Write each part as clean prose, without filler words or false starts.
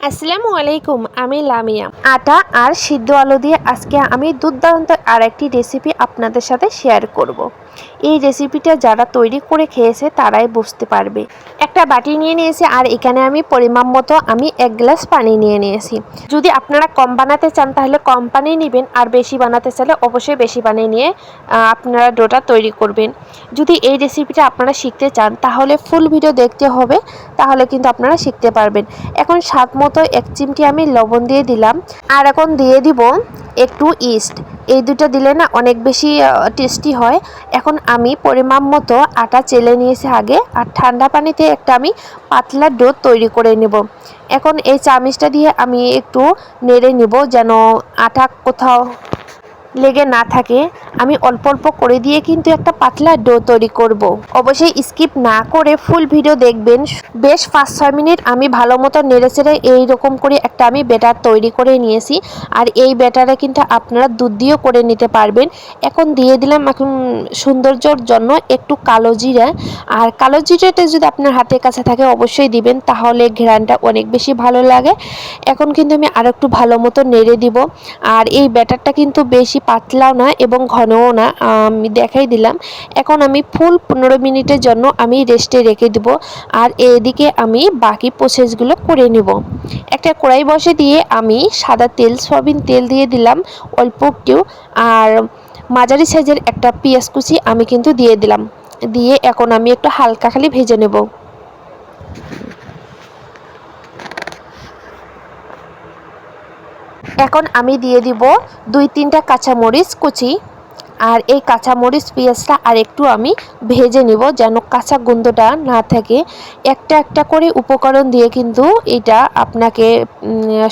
আসসালামু আলাইকুম, আমি লামিয়া। আটা আর সিদ্ধ আলু দিয়ে আজকে আমি দুর্দান্ত আরেকটি রেসিপি আপনাদের সাথে শেয়ার করব। এই রেসিপিটা যারা তৈরি করে খেয়েছে তারাই বুঝতে পারবে। একটা বাটি নিয়ে নিয়েছি আর এখানে আমি পরিমাণ মতো আমি 1 গ্লাস পানি নিয়ে নিয়েছি। যদি আপনারা কম বানাতে চান তাহলে কম পানি নেবেন, আর বেশি বানাতে চাইলে অবশ্যই বেশি পানি নিয়ে আপনারা ডোটা তৈরি করবেন। যদি এই রেসিপিটা আপনারা শিখতে চান তাহলে ফুল ভিডিও দেখতে হবে, তাহলে কিন্তু আপনারা শিখতে পারবেন। এখন স্বাদ মতো 1 চিমটি আমি লবণ দিয়ে দিলাম, আর এখন দিয়ে দিব একটু ইস্ট। এই দুটো দিলে না অনেক বেশি টেস্টি হয়। এখন আমি পরিমাণ মতো আটা চেলে নিয়েছি আগে, আর ঠান্ডা পানিতে একটা আমি পাতলা ডো তৈরি করে নেব। এখন এই চামিচটা দিয়ে আমি একটু নেড়ে নিব যেন আটা কোথাও লেগে না থাকে। আমি অল্প অল্প করে দিয়ে কিন্তু একটা পাতলা ডো তৈরি করব। অবশ্যই স্কিপ না করে ফুল ভিডিও দেখবেন। বেশ 5-6 মিনিট আমি ভালো মতো নেড়ে চেড়ে এইরকম করে একটা আমি ব্যাটার তৈরি করে নিয়েছি। আর এই ব্যাটারে কিন্তু আপনারা দুধ দিয়েও করে নিতে পারবেন। এখন দিয়ে দিলাম এখন সৌন্দর্যর জন্য একটু কালো জিরা। আর কালো জিরাটা যদি আপনার হাতের কাছে থাকে অবশ্যই দিবেন, তাহলে ঘ্রাণটা অনেক বেশি ভালো লাগে। এখন কিন্তু আমি আর একটু ভালো মতো নেড়ে দিব। আর এই ব্যাটারটা কিন্তু বেশি পাতলাও না এবং ঘনও না, আমি দেখাই দিলাম। এখন আমি ফুল 15 মিনিটের জন্য আমি রেস্টে রেখে দেব। আর এদিকে আমি বাকি প্রসেসগুলো করে নেব। একটা কড়াই বসে দিয়ে আমি সাদা তেল, সয়াবিন তেল দিয়ে দিলাম অল্প একটু। আর মাঝারি সাইজের একটা পেঁয়াজ কুচি আমি কিন্তু দিয়ে দিলাম। দিয়ে এখন আমি একটু হালকা খালি ভেজে নেব। এখন আমি দিয়ে দিব 2-3টা কাঁচামরিচ কুচি। আর এই কাঁচামরিচ পেঁয়াজটা আর একটু আমি ভেজে নিব যেন কাঁচা গন্ধটা না থাকে। একটা একটা করে উপকরণ দিয়ে কিন্তু এটা আপনাকে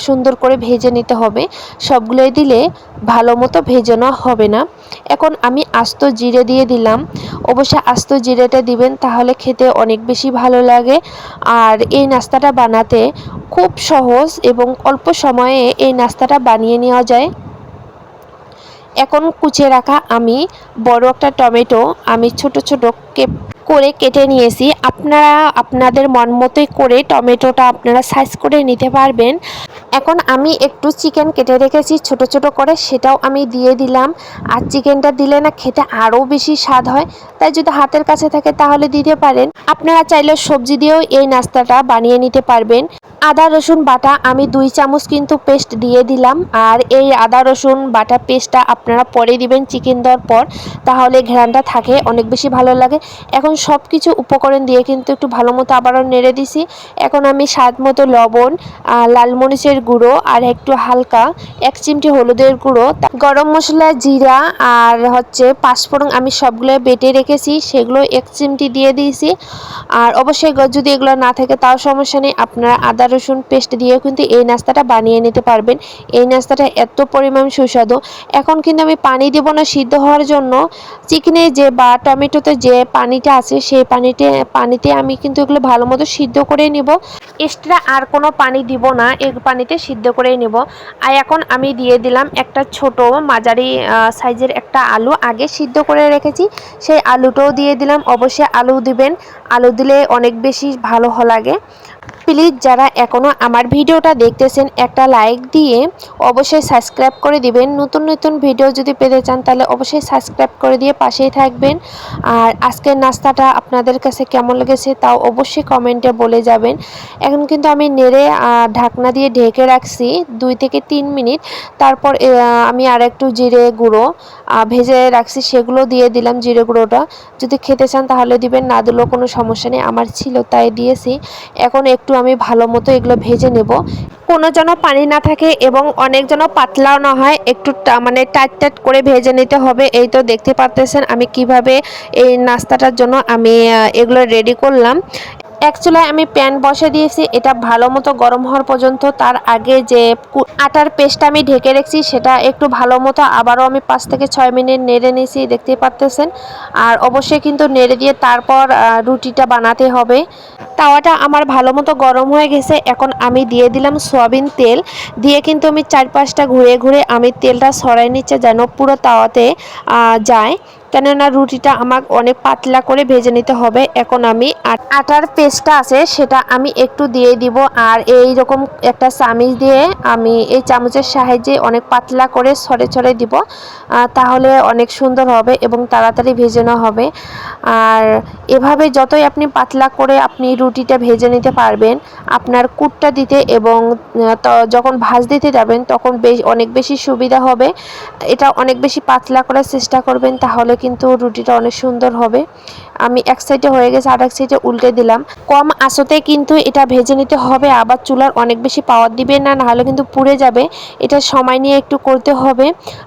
সুন্দর করে ভেজে নিতে হবে। সবগুলোই দিলে ভালো মতো ভেজানো হবে না। এখন আমি আস্ত জিরে দিয়ে দিলাম। অবশ্যই আস্ত জিরেটা দিবেন, তাহলে খেতে অনেক বেশি ভালো লাগে। আর এই নাস্তাটা বানাতে খুব সহজ এবং অল্প সময়ে এই নাস্তাটা বানিয়ে নেওয়া যায়। এখন কুচিয়ে রাখা আমি বড় একটা টমেটো আমি ছোট ছোট করে কেটে নিয়েছি। আপনারা আপনাদের মন মতোই করে টমেটোটা আপনারা সাইজ করে নিতে পারবেন। এখন আমি একটু চিকেন কেটে রেখেছি ছোট ছোট করে, সেটাও আমি দিয়ে দিলাম। আর চিকেনটা দিলে না খেতে আরও বেশি স্বাদ হয়, তাই যদি হাতের কাছে থাকে তাহলে দিতে পারেন। আপনারা চাইলে সবজি দিয়েও এই নাস্তাটা বানিয়ে নিতে পারবেন। আদা রসুন বাটা আমি 2 চামচ কিন্তু পেস্ট দিয়ে দিলাম। আর এই আদা রসুন বাটা পেস্টটা আপনারা পরে দিবেন চিকেন দেওয়ার পর, তাহলে ঘ্রাণটা থাকে অনেক বেশি ভালো লাগে। এখন সব কিছু উপকরণ দিয়ে কিন্তু একটু ভালো মতো আবারও নেড়ে দিছি। এখন আমি স্বাদ মতো লবণ, লাল মরিচের গুঁড়ো আর একটু হালকা 1 চিমটি হলুদের গুঁড়ো, গরম মশলা, জিরা আর হচ্ছে পাঁচফোড়ন আমি সবগুলো বেটে রেখেছি সেগুলো 1 চিমটি দিয়ে দিয়েছি। আর অবশ্যই যদি এগুলো না থাকে তাও সমস্যা নেই, আপনারা আদা রসুন পেস্ট দিয়েও কিন্তু এই নাস্তাটা বানিয়ে নিতে পারবেন। এই নাস্তাটা এত পরিমাণ সুস্বাদু। এখন কিন্তু আমি পানি দেব না সিদ্ধ হওয়ার জন্য। চিকেনে যে বা টমেটোতে যে পানিটা আছে সেই পানিতে আমি কিন্তু এগুলো ভালো মতো সিদ্ধ করে নেব। এক্সট্রা আর কোনো পানি দিব না, এই পানিতে সিদ্ধ করেই নেব। আর এখন আমি দিয়ে দিলাম একটা ছোট মাঝারি সাইজের একটা আলু আগে সিদ্ধ করে রেখেছি, সেই আলুটাও দিয়ে দিলাম। অবশ্যই আলু দিবেন, আলু দিলে অনেক বেশি ভালো লাগে। প্লিজ যারা এখনও আমার ভিডিওটা দেখতেছেন একটা লাইক দিয়ে অবশ্যই সাবস্ক্রাইব করে দিবেন। নতুন নতুন ভিডিও যদি পেতে চান তাহলে অবশ্যই সাবস্ক্রাইব করে দিয়ে পাশেই থাকবেন। আর আজকের নাস্তাটা আপনাদের কাছে কেমন লেগেছে তাও অবশ্যই কমেন্টে বলে যাবেন। এখন কিন্তু আমি নেড়ে ঢাকনা দিয়ে ঢেকে রাখছি 2 থেকে 3 মিনিট। তারপর আমি আর একটু জিরে গুঁড়ো ভেজে রাখছি সেগুলো দিয়ে দিলাম। জিরে গুঁড়োটা যদি খেতে চান তাহলে দিবেন, না দিলেও কোনো সমস্যা নেই, আমার ছিল তাই দিয়েছি। এখন একটু আমি ভালো মতো এগুলো ভেজে নেব, কোনো যেন পানি না থাকে এবং অনেক যেন পাতলাও না হয়, একটু মানে টাইট টাইট করে ভেজে নিতে হবে। এই তো দেখতে পাচ্ছেন আমি কিভাবে এই নাস্তাটার জন্য আমি এগুলো রেডি করলাম। এক চুলায় আমি প্যান বসে দিয়েছি, এটা ভালো মতো গরম হওয়ার পর্যন্ত। তার আগে যে আটার পেস্টটা আমি ঢেকে রেখেছি সেটা একটু ভালো মতো আবারও আমি 5 থেকে 6 মিনিট নেড়ে নিয়েছি, দেখতেই পাচ্ছেন। আর অবশ্যই কিন্তু নেড়ে দিয়ে তারপর রুটিটা বানাতে হবে। তাওয়াটা আমার ভালো মতো গরম হয়ে গেছে। এখন আমি দিয়ে দিলাম সয়াবিন তেল, দিয়ে কিন্তু আমি 4-5টা ঘুরে ঘুরে আমি তেলটা ছড়াই নিচ্ছে যেন পুরো তাওয়াতে যায়। কেননা রুটিটা আমার অনেক পাতলা করে ভেজে নিতে হবে। এখন আমি আটার পেস্টটা আছে সেটা আমি একটু দিয়ে দিব, আর এই রকম একটা চামচ দিয়ে আমি এই চামচের সাহায্যে অনেক পাতলা করে ছড়ে ছড়ে দিব, তাহলে অনেক সুন্দর হবে এবং তাড়াতাড়ি ভেজে নেওয়া হবে। আর এভাবে যতই আপনি পাতলা করে আপনি রুটিটা ভেজে নিতে পারবেন, আপনার কুটটা দিতে এবং যখন ভাজ দিতে যাবেন তখন অনেক বেশি সুবিধা হবে। এটা অনেক বেশি পাতলা করার চেষ্টা করবেন, তাহলে কিন্তু রুটিটা অনেক সুন্দর হবে। আমি এক সাইডে হয়ে গেছে, আর এক সাইডে উল্টে দিলাম। কম আঁচতে কিন্তু এটা ভেজে নিতে হবে, আবার চুলার অনেক বেশি পাওয়ার দিবেন না, নাহলে কিন্তু পুড়ে যাবে। এটা সময় নিয়ে একটু করতে হবে।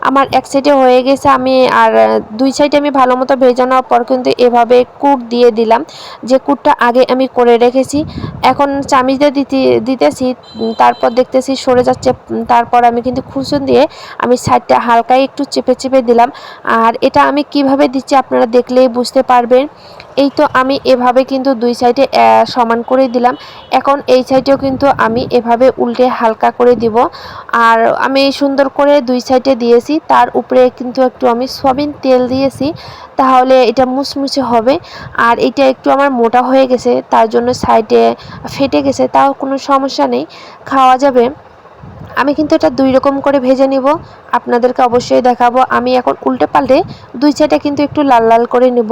আমার এক সাইডে হয়ে গেছে, আমি আর দুই সাইডে আমি ভালো মতো ভেজে নেওয়ার পর কিন্তু এভাবে কুট দিয়ে দিলাম, যে কুটটা আগে আমি করে রেখেছি। এখন চামিচ দিয়ে দিতেছি, তারপর দেখতেছি সরে যাচ্ছে, তারপর আমি কিন্তু খুরচুন দিয়ে আমি সাইডটা হালকাই একটু চেপে চেপে দিলাম। আর এটা আমি কিভাবে দিচ্ছি আপনারা দেখলেই বুঝতে পারবেন। এই তো আমি এভাবে কিন্তু দুই সাইডে সমান করে দিলাম। এখন এই সাইডেও কিন্তু আমি এভাবে উল্টে হালকা করে দিব। আর আমি সুন্দর করে দুই সাইডে দিয়েছি, তার উপরে কিন্তু একটু আমি সয়াবিন তেল দিয়েছি, তাহলে এটা মুচমুচে হবে। আর এটা একটু আমার মোটা হয়ে গেছে, তার জন্য সাইডে ফেটে গেছে, তাও কোনো সমস্যা নেই, খাওয়া যাবে। আমি কিন্তু এটা দুই রকম করে ভেজে নিব, আপনাদেরকে অবশ্যই দেখাবো। আমি এখন উল্টে পাল্টে দুই সাইডে কিন্তু একটু লাল লাল করে নিব।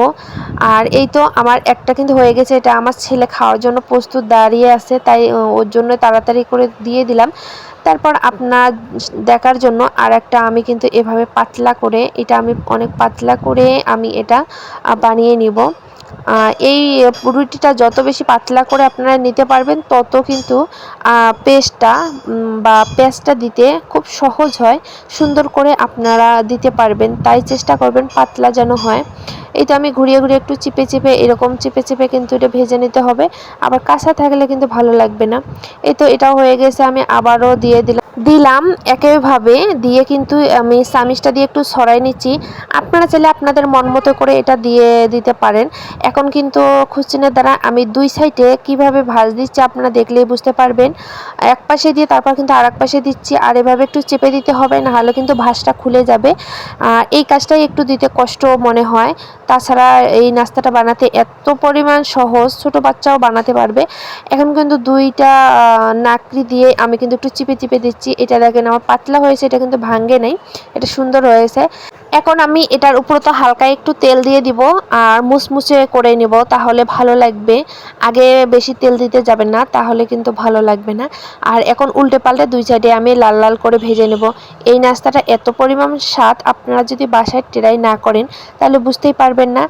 আর এই তো আমার একটা কিন্তু হয়ে গেছে, এটা আমার ছেলে খাওয়ার জন্য প্রস্তুত দাঁড়িয়ে আছে, তাই ওর জন্য তাড়াতাড়ি করে দিয়ে দিলাম। তারপর আপনার দেখার জন্য আর একটা আমি কিন্তু এভাবে পাতলা করে, এটা আমি অনেক পাতলা করে আমি এটা বানিয়ে নিব। এই রুটিটা যত বেশি পাতলা করে আপনারা নিতে পারবেন, তত কিন্তু পেস্টটা দিতে খুব সহজ হয়, সুন্দর করে আপনারা দিতে পারবেন। তাই চেষ্টা করবেন পাতলা যেন হয়। এই তো আমি ঘুরিয়ে ঘুরিয়ে একটু চিপে চিপে, এরকম চিপে চিপে কিন্তু এটা ভেজে নিতে হবে, আবার কাঁচা থাকলে কিন্তু ভালো লাগবে না। এই তো এটাও হয়ে গেছে, আমি আবারও দিয়ে দিলাম একইভাবে দিয়ে কিন্তু আমি চামিচটা দিয়ে একটু ছড়াই নিচ্ছি। আপনারা চাইলে আপনাদের মন মতো করে এটা দিয়ে দিতে পারেন। এখন কিন্তু খুরচিনের দ্বারা আমি দুই সাইডে কিভাবে ভাঁজ দিচ্ছি আপনারা দেখলেই বুঝতে পারবেন। এক পাশে দিয়ে তারপর কিন্তু আর এক পাশে দিচ্ছি, আর এভাবে একটু চেপে দিতে হবে, নাহলে কিন্তু ভাঁজটা খুলে যাবে। এই কাজটাই একটু দিতে কষ্ট মনে হয়, তাছাড়া এই নাস্তাটা বানাতে এত পরিমাণ সহজ, ছোট বাচ্চাও বানাতে পারবে। এখন কিন্তু দুইটা নাকড়ি দিয়ে আমি কিন্তু একটু চিপে চিপে দিচ্ছি। এটা দেখেন আমার পাতলা হয়েছে, এটা কিন্তু ভাঙ্গে নাই, এটা সুন্দর হয়েছে। এখন আমি এটার উপরে তো হালকা একটু তেল দিয়ে দিব, আর মুচমুচে করে নিব, তাহলে ভালো লাগবে। আগে বেশি তেল দিতে যাবেন না, তাহলে কিন্তু ভালো লাগবে না। আর এখন উল্টে পাল্টে দুই সাইডে আমি লাল লাল করে ভেজে নেব। এই নাস্তাটা এত পরিমাণ স্বাদ, আপনারা যদি বাসায় ট্রাই না করেন তাহলে বুঝতেই পারবেন না।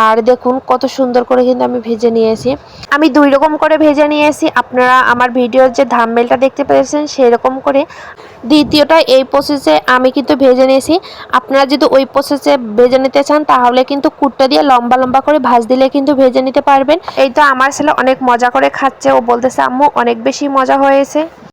আর দেখুন কত সুন্দর করে কিন্তু আমি ভেজে নিয়েছি। আমি দুই রকম করে ভেজে নিয়েছি, আপনারা আমার ভিডিওর যে থাম্বনেলটা দেখতে পেয়েছেন সেই রকম করে। দ্বিতীয়টা এই প্রসেসে আমি কিন্তু ভেজে নিয়েছি। আপনারা যদি ওই প্রসেসে ভেজে নিতে চান, তাহলে কিন্তু কুটটা দিয়ে লম্বা লম্বা করে ভাজ দিলে কিন্তু ভেজে নিতে পারবেন। এই তো আমার ছেলে অনেক মজা করে খাচ্ছে, ও বলতেছে আম্মু অনেক বেশি মজা হয়েছে।